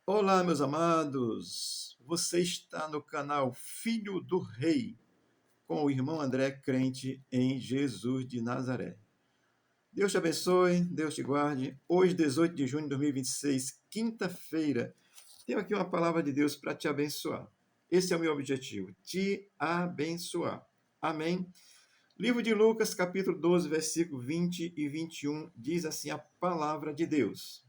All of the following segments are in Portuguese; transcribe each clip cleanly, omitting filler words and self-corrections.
Olá, meus amados! Você está no canal Filho do Rei, com o irmão André, crente em Jesus de Nazaré. Deus te abençoe, Deus te guarde. Hoje, 18 de junho de 2026, quinta-feira, tenho aqui uma palavra de Deus para te abençoar. Esse é o meu objetivo, te abençoar. Amém? Livro de Lucas, capítulo 12, versículo 20 e 21, diz assim a palavra de Deus.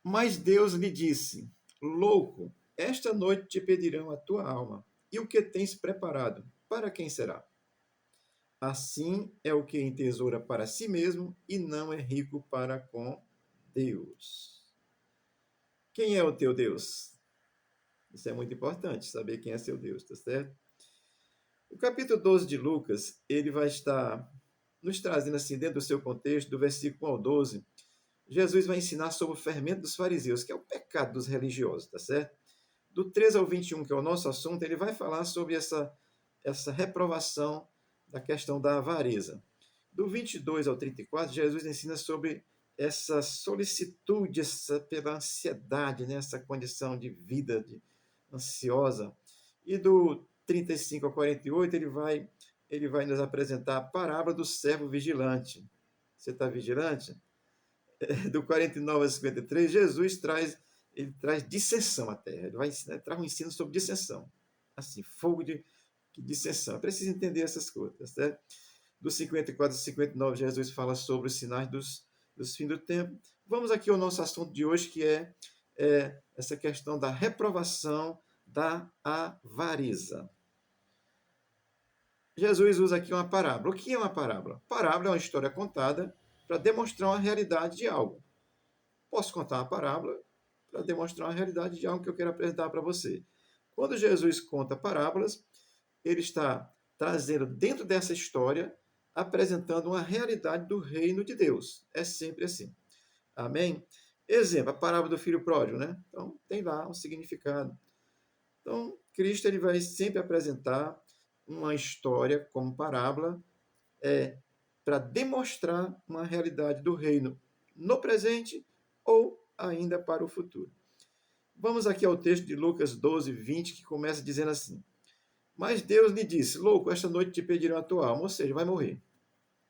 Mas Deus lhe disse: Louco, esta noite te pedirão a tua alma, e o que tens preparado, para quem será? Assim é o que entesoura para si mesmo e não é rico para com Deus. Quem é o teu Deus? Isso é muito importante, saber quem é seu Deus, tá certo? O capítulo 12 de Lucas, ele vai estar nos trazendo assim, dentro do seu contexto, do versículo 1 ao 12, Jesus vai ensinar sobre o fermento dos fariseus, que é o pecado dos religiosos, tá certo? Do 13 ao 21, que é o nosso assunto, ele vai falar sobre essa reprovação da questão da avareza. Do 22 ao 34, Jesus ensina sobre essa solicitude pela ansiedade, né? Essa condição de vida ansiosa. E do 35 ao 48, ele vai nos apresentar a parábola do servo vigilante. Você está vigilante? Do 49 a 53, ele traz dissensão à terra. Ele vai ensinar, traz um ensino sobre dissensão. Assim, fogo de dissensão. É preciso entender essas coisas, certo? Do 54 a 59, Jesus fala sobre os sinais dos fins do tempo. Vamos aqui ao nosso assunto de hoje, que é essa questão da reprovação da avareza. Jesus usa aqui uma parábola. O que é uma parábola? Parábola é uma história contada para demonstrar uma realidade de algo. Posso contar uma parábola para demonstrar uma realidade de algo que eu quero apresentar para você. Quando Jesus conta parábolas, ele está trazendo dentro dessa história, apresentando uma realidade do reino de Deus. É sempre assim. Amém? Exemplo, a parábola do filho pródigo, né? Então, tem lá um significado. Então, Cristo ele vai sempre apresentar uma história como parábola para demonstrar uma realidade do reino no presente ou ainda para o futuro. Vamos aqui ao texto de Lucas 12, 20, que começa dizendo assim: Mas Deus lhe disse: Louco, esta noite te pedirão a tua alma, ou seja, vai morrer.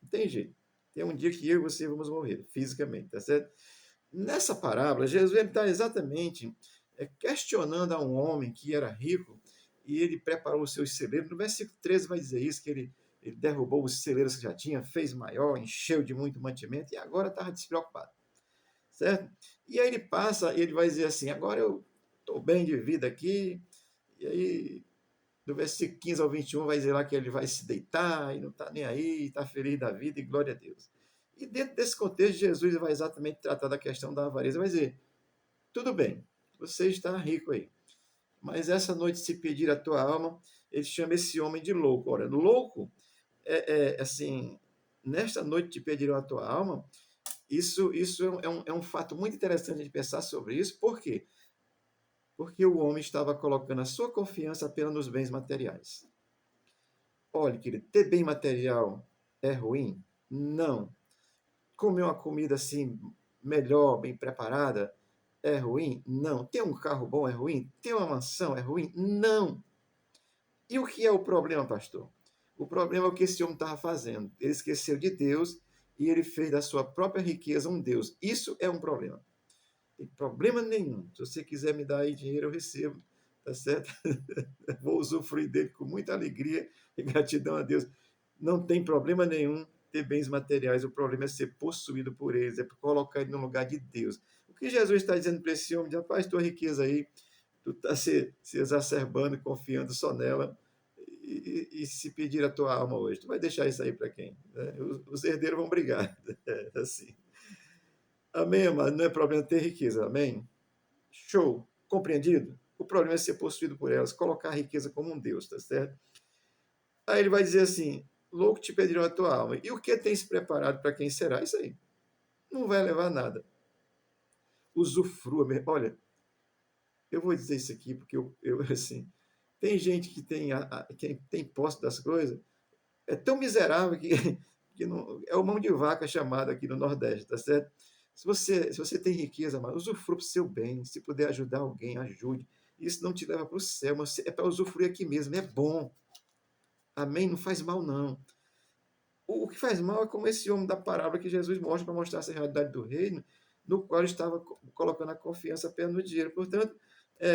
Não tem jeito. Tem um dia que eu e você vamos morrer, fisicamente, tá certo? Nessa parábola, Jesus está exatamente questionando a um homem que era rico e ele preparou os seus celeiros. No versículo 13 vai dizer isso, que ele derrubou os celeiros que já tinha, fez maior, encheu de muito mantimento e agora estava despreocupado, certo? E aí ele passa, ele vai dizer assim: agora eu estou bem de vida aqui, e aí do versículo 15 ao 21 vai dizer lá que ele vai se deitar e não está nem aí, está feliz da vida e glória a Deus. E dentro desse contexto, Jesus vai exatamente tratar da questão da avareza. Vai dizer: tudo bem, você está rico aí, mas essa noite, se pedir a tua alma, ele chama esse homem de louco. Ora, louco assim, nesta noite te pedirão a tua alma. Isso é um fato muito interessante de pensar sobre isso. Por quê? Porque o homem estava colocando a sua confiança apenas nos bens materiais. Olha, querido, ter bem material é ruim? Não. Comer uma comida assim melhor, bem preparada, é ruim? Não. Ter um carro bom é ruim? Ter uma mansão é ruim? Não. E o que é o problema, pastor? O problema é o que esse homem estava fazendo. Ele esqueceu de Deus e ele fez da sua própria riqueza um Deus. Isso é um problema. Não tem problema nenhum. Se você quiser me dar aí dinheiro, eu recebo. Tá certo? Vou usufruir dele com muita alegria e gratidão a Deus. Não tem problema nenhum ter bens materiais, o problema é ser possuído por eles, é colocar ele no lugar de Deus. O que Jesus está dizendo para esse homem? Rapaz, tua riqueza aí, tu está se exacerbando e confiando só nela, e se pedir a tua alma hoje, tu vai deixar isso aí para quem? Os herdeiros vão brigar, assim. Amém, amado? Não é problema ter riqueza, amém? Show, compreendido? O problema é ser possuído por elas, colocar a riqueza como um Deus, tá certo? Aí ele vai dizer assim: louco te pedirão a tua alma. E o que tens preparado para quem será? Isso aí. Não vai levar a nada. Usufrua mesmo. Olha, eu vou dizer isso aqui porque assim, tem gente que quem tem posse das coisas, é tão miserável que não, é o mão de vaca chamado aqui no Nordeste, tá certo? Se você tem riqueza, amado, usufrua para o seu bem. Se puder ajudar alguém, ajude. Isso não te leva para o céu, mas é para usufruir aqui mesmo. É bom. Amém? Não faz mal, não. O que faz mal é como esse homem da parábola que Jesus mostra para mostrar essa realidade do reino, no qual ele estava colocando a confiança apenas no dinheiro. Portanto,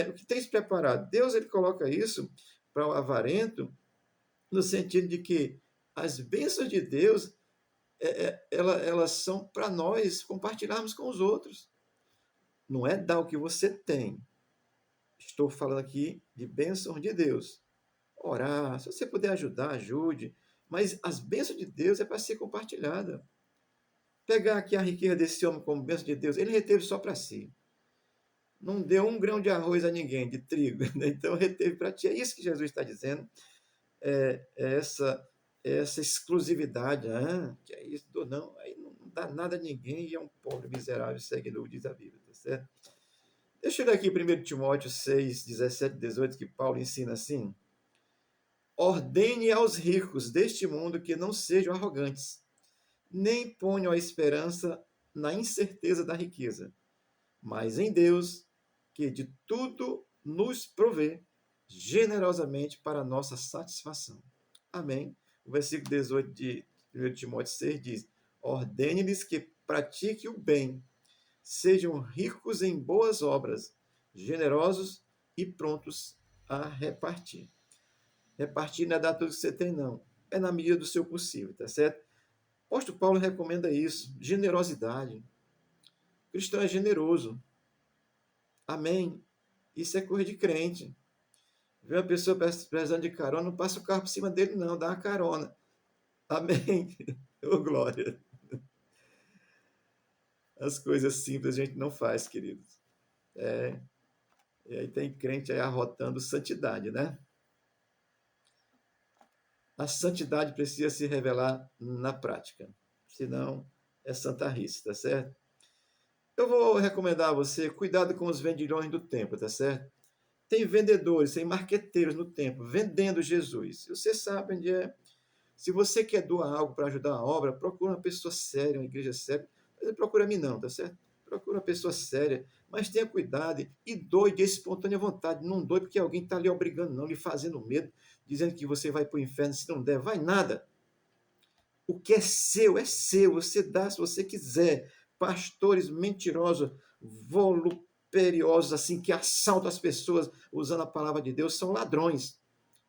o que tem se preparado? Deus ele coloca isso para o avarento, no sentido de que as bênçãos de Deus elas são para nós compartilharmos com os outros. Não é dar o que você tem. Estou falando aqui de bênçãos de Deus. Orar, se você puder ajudar, ajude. Mas as bênçãos de Deus é para ser compartilhada. Pegar aqui a riqueza desse homem como bênção de Deus, ele reteve só para si. Não deu um grão de arroz a ninguém, de trigo. Então reteve para ti. É isso que Jesus está dizendo. Essa exclusividade. Que é isso? Não. Aí não dá nada a ninguém e é um pobre miserável seguidor, diz a Bíblia. Tá certo? Deixa eu ler aqui 1 Timóteo 6, 17 e 18, que Paulo ensina assim. Ordene aos ricos deste mundo que não sejam arrogantes, nem ponham a esperança na incerteza da riqueza, mas em Deus, que de tudo nos provê generosamente para a nossa satisfação. Amém. O versículo 18 de 1 Timóteo 6 diz: ordene-lhes que pratiquem o bem, sejam ricos em boas obras, generosos e prontos a repartir. Repartir não é dar tudo que você tem, não. É na medida do seu possível, tá certo? O apóstolo Paulo recomenda isso, generosidade. O cristão é generoso. Amém. Isso é coisa de crente. Vê uma pessoa precisando de carona, não passa o carro por cima dele, não, dá uma carona. Amém. Ô, glória. As coisas simples a gente não faz, queridos. E aí tem crente aí arrotando santidade, né? A santidade precisa se revelar na prática. Senão é santarrice, tá certo? Eu vou recomendar a você, cuidado com os vendilhões do tempo, tá certo? Tem vendedores, tem marqueteiros no templo, vendendo Jesus. Você sabe onde é. Se você quer doar algo para ajudar a obra, procura uma pessoa séria, uma igreja séria. Não procura a mim não, tá certo? Procura uma pessoa séria, mas tenha cuidado e doe de espontânea vontade. Não doe porque alguém está lhe obrigando, não, lhe fazendo medo, dizendo que você vai para o inferno se não der. Vai nada. O que é seu, você dá se você quiser. Pastores mentirosos, voluptuosos, assim, que assaltam as pessoas usando a palavra de Deus, são ladrões,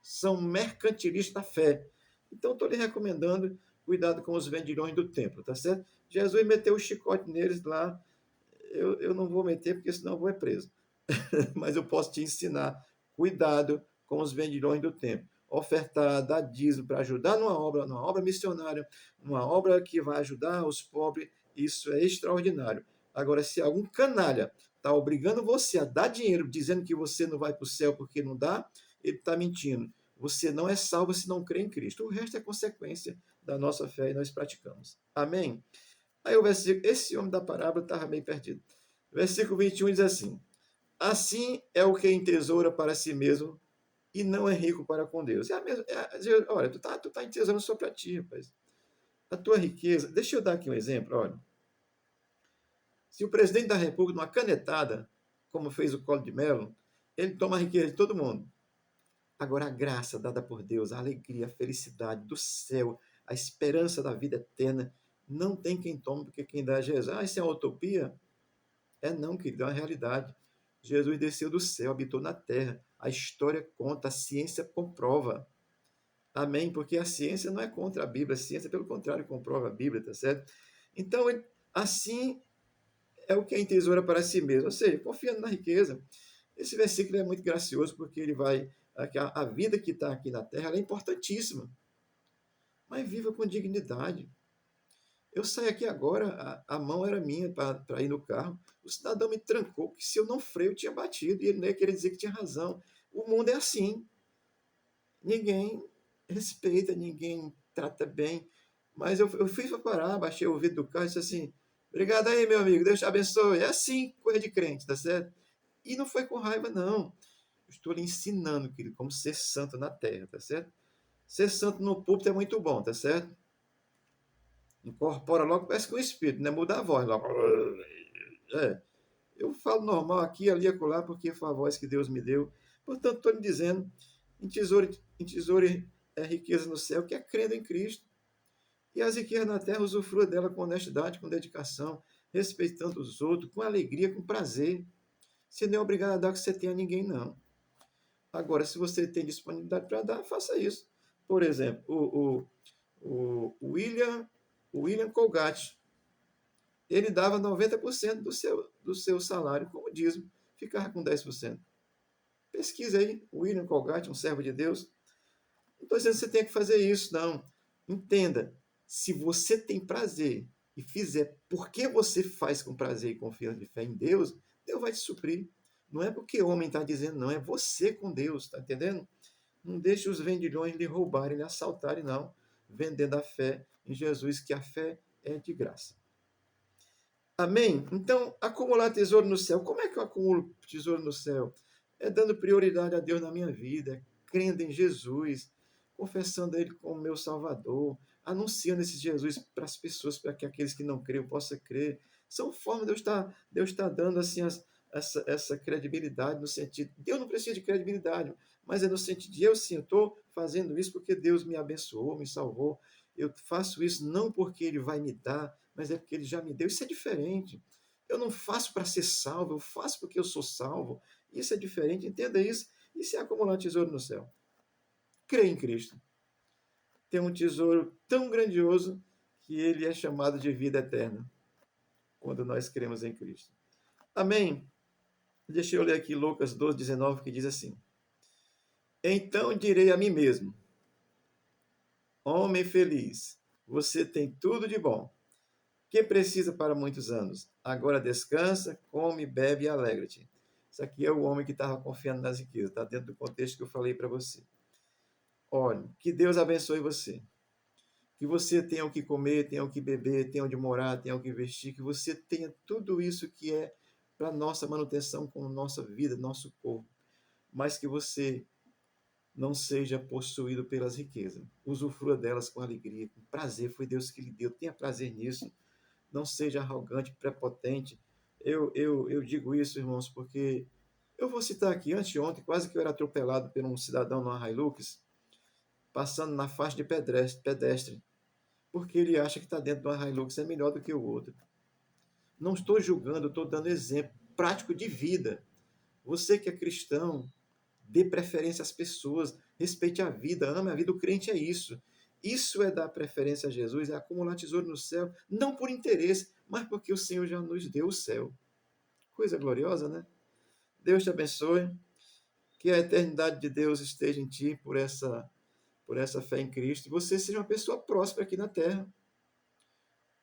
são mercantilistas da fé. Então, estou lhe recomendando cuidado com os vendilhões do templo, tá certo? Jesus meteu o chicote neles lá, eu não vou meter, porque senão eu vou preso. Mas eu posso te ensinar, cuidado com os vendilhões do templo. Ofertar, dar dízimo para ajudar numa obra missionária, numa obra que vai ajudar os pobres, isso é extraordinário. Agora, se algum canalha está obrigando você a dar dinheiro, dizendo que você não vai para o céu porque não dá, ele está mentindo. Você não é salvo se não crê em Cristo. O resto é consequência da nossa fé e nós praticamos. Amém? Aí o versículo, esse homem da parábola estava meio perdido. Versículo 21 diz assim: assim é o que entesoura para si mesmo e não é rico para com Deus. Olha, tu tá entesourando só para ti, rapaz. A tua riqueza. Deixa eu dar aqui um exemplo, olha. Se o presidente da República, numa canetada, como fez o Collor de Mello, ele toma a riqueza de todo mundo. Agora, a graça dada por Deus, a alegria, a felicidade do céu, a esperança da vida eterna, não tem quem tome, porque quem dá é Jesus. Isso é uma utopia? É não, querido, é uma realidade. Jesus desceu do céu, habitou na terra. A história conta, a ciência comprova. Amém? Porque a ciência não é contra a Bíblia, a ciência, pelo contrário, comprova a Bíblia, tá certo? Então, assim é o que é tesoura para si mesmo, ou seja, confiando na riqueza. Esse versículo é muito gracioso, porque ele vai. A vida que está aqui na terra é importantíssima, mas viva com dignidade. Eu saí aqui agora, a mão era minha para ir no carro. O cidadão me trancou, que se eu não freio, eu tinha batido. E ele não ia querer dizer que tinha razão. O mundo é assim. Ninguém respeita, ninguém trata bem. Mas eu fiz para parar, baixei o vidro do carro e disse assim: obrigado aí, meu amigo, Deus te abençoe. É assim, coisa de crente, tá certo? E não foi com raiva, não. Estou lhe ensinando, querido, como ser santo na terra, tá certo? Ser santo no púlpito é muito bom, tá certo? Incorpora logo, parece que o espírito, né? Muda a voz logo. É, eu falo normal aqui, ali, acolá, porque foi a voz que Deus me deu. Portanto, estou lhe dizendo, em tesouro é riqueza no céu, que é crendo em Cristo. E as riquezas na terra, usufrua dela com honestidade, com dedicação, respeitando os outros, com alegria, com prazer. Você não é obrigado a dar o que você tem a ninguém, não. Agora, se você tem disponibilidade para dar, faça isso. Por exemplo, o William Colgate, ele dava 90% do seu salário como dízimo, ficava com 10%. Pesquisa aí, o William Colgate, um servo de Deus. Não estou dizendo que você tem que fazer isso, não. Entenda, se você tem prazer e fizer porque você faz com prazer e confiança de fé em Deus, Deus vai te suprir. Não é porque o homem está dizendo, não, é você com Deus, está entendendo? Não deixe os vendilhões lhe roubarem, lhe assaltarem, não. Vendendo a fé em Jesus, que a fé é de graça. Amém? Então, acumular tesouro no céu. Como é que eu acumulo tesouro no céu? É dando prioridade a Deus na minha vida, crendo em Jesus, confessando a Ele como meu Salvador, anunciando esse Jesus para as pessoas, para que aqueles que não creem possam crer. São formas de Deus está dando assim essa credibilidade no sentido. Deus não precisa de credibilidade, mas é no sentido de eu sim, eu estou fazendo isso porque Deus me abençoou, me salvou. Eu faço isso não porque Ele vai me dar, mas é porque Ele já me deu. Isso é diferente. Eu não faço para ser salvo, eu faço porque eu sou salvo. Isso é diferente, entenda isso. Isso é acumular tesouro no céu. Crê em Cristo. Tem um tesouro tão grandioso que ele é chamado de vida eterna, quando nós cremos em Cristo. Amém? Deixa eu ler aqui Lucas 12:19, que diz assim: Então direi a mim mesmo, homem feliz, você tem tudo de bom. Que precisa para muitos anos? Agora descansa, come, bebe e alegra-te. Isso aqui é o homem que estava confiando nas riquezas, está dentro do contexto que eu falei para você. Olha, que Deus abençoe você. Que você tenha o que comer, tenha o que beber, tenha onde morar, tenha o que vestir, que você tenha tudo isso que é para nossa manutenção com nossa vida, nosso corpo, mas que você não seja possuído pelas riquezas. Usufrua delas com alegria, com prazer, foi Deus que lhe deu, tenha prazer nisso. Não seja arrogante, prepotente. Eu digo isso, irmãos, porque eu vou citar aqui, anteontem, quase que eu era atropelado por um cidadão numa Hilux, passando na faixa de pedestre, porque ele acha que está dentro de uma Hilux é melhor do que o outro. Não estou julgando, estou dando exemplo prático de vida. Você que é cristão, dê preferência às pessoas, respeite a vida, ame a vida. O crente é isso. Isso é dar preferência a Jesus, é acumular tesouro no céu, não por interesse, mas porque o Senhor já nos deu o céu. Coisa gloriosa, né? Deus te abençoe, que a eternidade de Deus esteja em ti por essa fé em Cristo, e você seja uma pessoa próspera aqui na terra.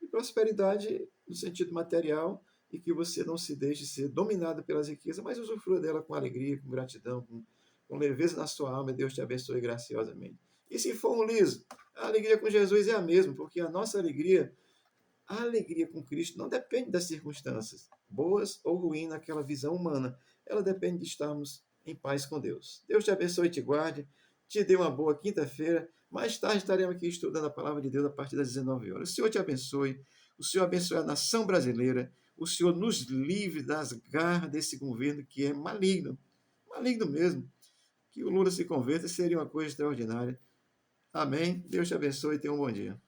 E prosperidade no sentido material, e que você não se deixe ser dominado pelas riquezas, mas usufrua dela com alegria, com gratidão, com leveza na sua alma, e Deus te abençoe graciosamente. E se for um liso, a alegria com Jesus é a mesma, porque a alegria com Cristo não depende das circunstâncias, boas ou ruins naquela visão humana. Ela depende de estarmos em paz com Deus. Deus te abençoe e te guarde, te dê uma boa quinta-feira. Mais tarde estaremos aqui estudando a palavra de Deus a partir das 19 horas. O Senhor te abençoe, o Senhor abençoe a nação brasileira, o Senhor nos livre das garras desse governo que é maligno, maligno mesmo. Que o Lula se converta seria uma coisa extraordinária. Amém. Deus te abençoe e tenha um bom dia.